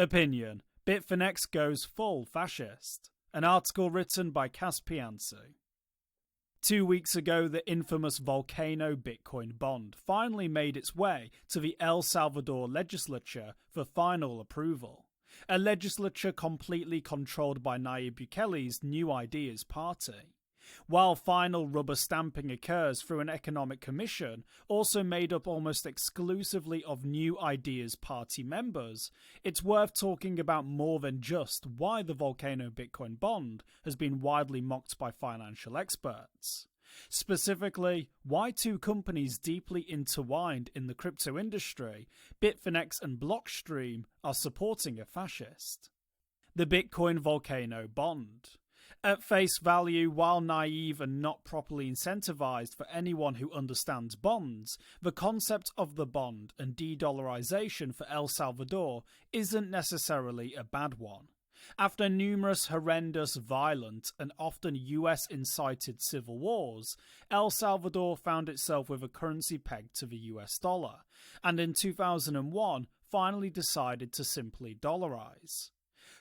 Opinion: Bitfinex goes full fascist. An article written by Caspiansu. 2 weeks ago, the infamous Volcano Bitcoin Bond finally made its way to the El Salvador legislature for final approval. A legislature completely controlled by Nayib Bukele's New Ideas party. While final rubber stamping occurs through an economic commission, also made up almost exclusively of New Ideas party members, it's worth talking about more than just why the Volcano Bitcoin Bond has been widely mocked by financial experts. Specifically, why two companies deeply intertwined in the crypto industry, Bitfinex and Blockstream, are supporting a fascist. The Bitcoin Volcano Bond. At face value, while naive and not properly incentivized for anyone who understands bonds, the concept of the bond and de-dollarization for El Salvador isn't necessarily a bad one. After numerous horrendous, violent, and often US-incited civil wars, El Salvador found itself with a currency pegged to the US dollar, and in 2001 finally decided to simply dollarize.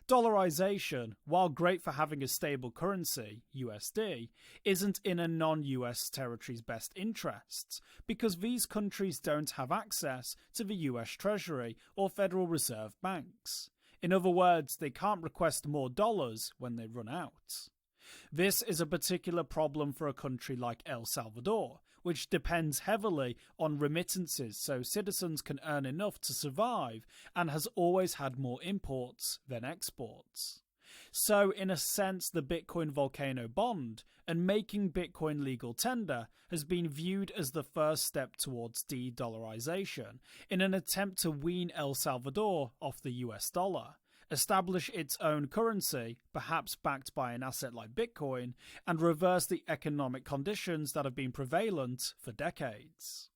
Dollarization, while great for having a stable currency, USD, isn't in a non-US territory's best interests, because these countries don't have access to the US Treasury or Federal Reserve banks. In other words, they can't request more dollars when they run out. This is a particular problem for a country like El Salvador, which depends heavily on remittances so citizens can earn enough to survive and has always had more imports than exports. So, in a sense, the Bitcoin Volcano Bond and making Bitcoin legal tender has been viewed as the first step towards de-dollarization in an attempt to wean El Salvador off the US dollar, establish its own currency, perhaps backed by an asset like Bitcoin, and reverse the economic conditions that have been prevalent for decades.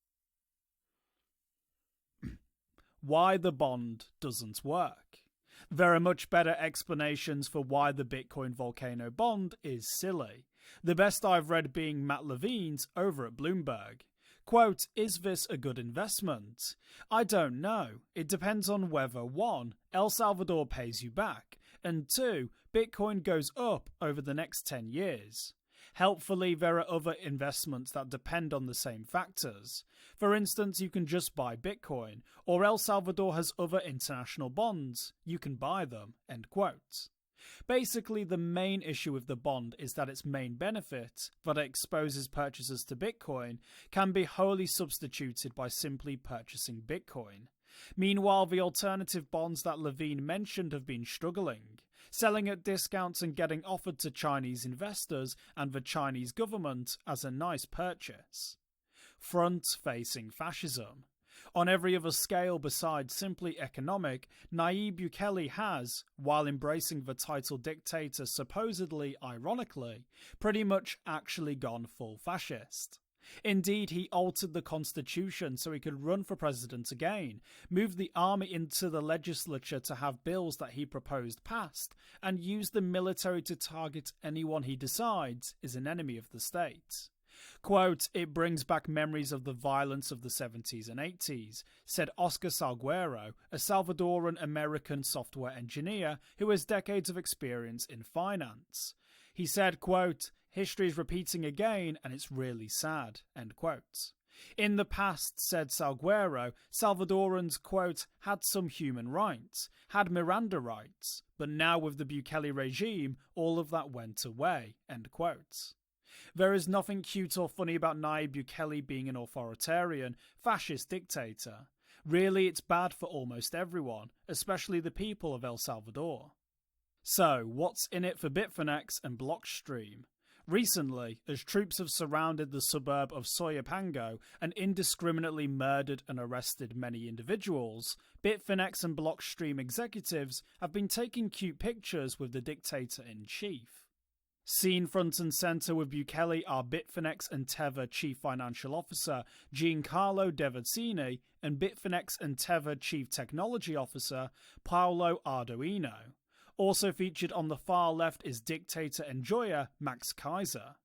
Why the bond doesn't work. There are much better explanations for why the Bitcoin Volcano Bond is silly, the best I've read being Matt Levine's over at Bloomberg. Quote, is this a good investment? I don't know. It depends on whether 1. El Salvador pays you back, and 2. Bitcoin goes up over the next 10 years. Helpfully, there are other investments that depend on the same factors. For instance, you can just buy Bitcoin, or El Salvador has other international bonds. You can buy them. End quote. Basically, the main issue with the bond is that its main benefit, that it exposes purchasers to Bitcoin, can be wholly substituted by simply purchasing Bitcoin. Meanwhile, the alternative bonds that Levine mentioned have been struggling, selling at discounts and getting offered to Chinese investors and the Chinese government as a nice purchase. Front-facing fascism. On every other scale besides simply economic, Nayib Bukele has, while embracing the title dictator supposedly ironically, pretty much actually gone full fascist. Indeed, he altered the constitution so he could run for president again, moved the army into the legislature to have bills that he proposed passed, and used the military to target anyone he decides is an enemy of the state. Quote, it brings back memories of the violence of the 70s and 80s, said Oscar Salguero, a Salvadoran-American software engineer who has decades of experience in finance. He said, quote, history is repeating again and it's really sad, end quote. In the past, said Salguero, Salvadorans, quote, had some human rights, had Miranda rights, but now with the Bukele regime, all of that went away, end quote. There is nothing cute or funny about Nayib Bukele being an authoritarian, fascist dictator. Really, it's bad for almost everyone, especially the people of El Salvador. So, what's in it for Bitfinex and Blockstream? Recently, as troops have surrounded the suburb of Soyapango and indiscriminately murdered and arrested many individuals, Bitfinex and Blockstream executives have been taking cute pictures with the dictator-in-chief. Seen front and centre with Bukele are Bitfinex and Tether Chief Financial Officer Giancarlo Devazzini and Bitfinex and Tether Chief Technology Officer Paolo Ardoino. Also featured on the far left is dictator enjoyer Max Kaiser,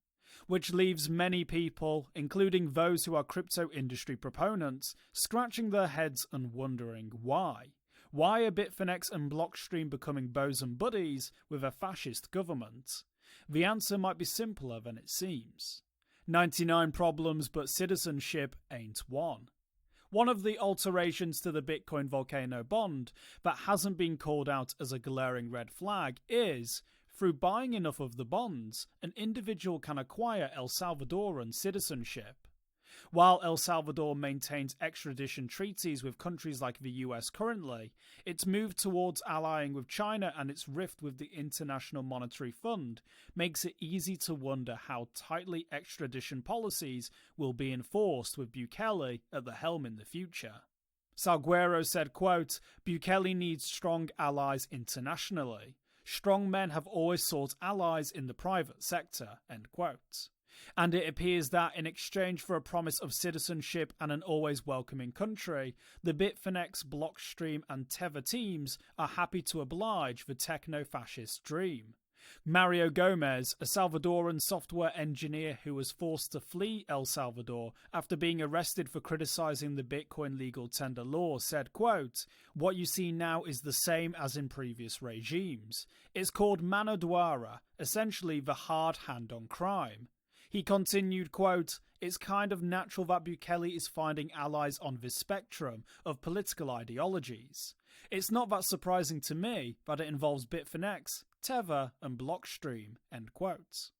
which leaves many people, including those who are crypto industry proponents, scratching their heads and wondering why. Why are Bitfinex and Blockstream becoming bosom buddies with a fascist government? The answer might be simpler than it seems. 99 problems, but citizenship ain't one. One of the alterations to the Bitcoin Volcano Bond that hasn't been called out as a glaring red flag is, through buying enough of the bonds, an individual can acquire El Salvadoran citizenship. While El Salvador maintains extradition treaties with countries like the US currently, its move towards allying with China and its rift with the International Monetary Fund makes it easy to wonder how tightly extradition policies will be enforced with Bukele at the helm in the future. Salguero said, quote, "Bukele needs strong allies internationally. Strong men have always sought allies in the private sector," end quote. And it appears that in exchange for a promise of citizenship and an always welcoming country, the Bitfinex, Blockstream and Tether teams are happy to oblige the techno-fascist dream. Mario Gomez, a Salvadoran software engineer who was forced to flee El Salvador after being arrested for criticizing the Bitcoin legal tender law, said, quote, "What you see now is the same as in previous regimes. It's called mano dura, essentially the hard hand on crime." He continued, quote, "It's kind of natural that Bukele is finding allies on this spectrum of political ideologies. It's not that surprising to me that it involves Bitfinex, Tether and Blockstream," end quote.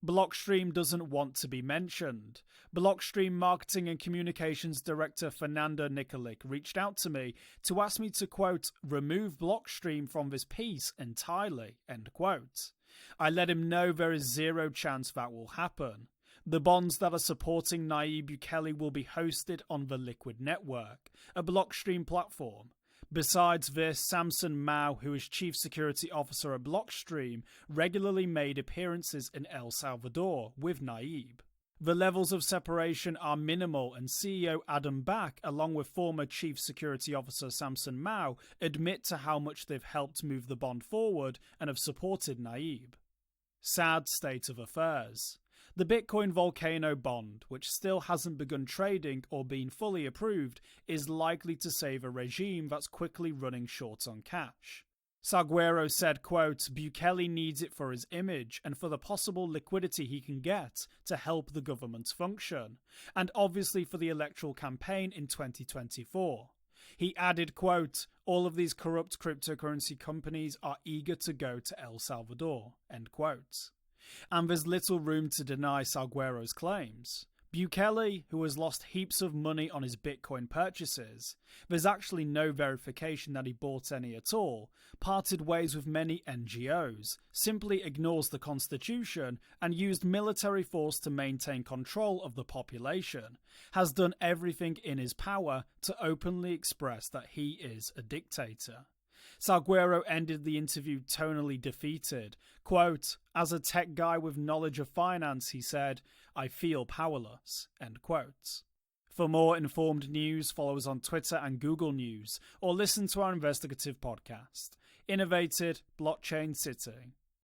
Blockstream doesn't want to be mentioned. Blockstream Marketing and Communications Director Fernanda Nikolic reached out to me to ask me to, quote, "remove Blockstream from this piece entirely," end quote. I let him know there is zero chance that will happen. The bonds that are supporting Nayib Bukele will be hosted on the Liquid Network, a Blockstream platform. Besides this, Samson Mao, who is Chief Security Officer at Blockstream, regularly made appearances in El Salvador with Nayib. The levels of separation are minimal, and CEO Adam Back, along with former Chief Security Officer Samson Mao, admit to how much they've helped move the bond forward and have supported Nayib. Sad state of affairs. The Bitcoin Volcano Bond, which still hasn't begun trading or been fully approved, is likely to save a regime that's quickly running short on cash. Salguero said, quote, "Bukele needs it for his image and for the possible liquidity he can get to help the government function, and obviously for the electoral campaign in 2024. He added, quote, "All of these corrupt cryptocurrency companies are eager to go to El Salvador," end quote. And there's little room to deny Salguero's claims. Bukele, who has lost heaps of money on his Bitcoin purchases, there's actually no verification that he bought any at all, parted ways with many NGOs, simply ignores the constitution and used military force to maintain control of the population, has done everything in his power to openly express that he is a dictator. Salguero ended the interview tonally defeated. Quote, "As a tech guy with knowledge of finance," he said, "I feel powerless," end quote. For more informed news, follow us on Twitter and Google News, or listen to our investigative podcast, Innovated Blockchain City.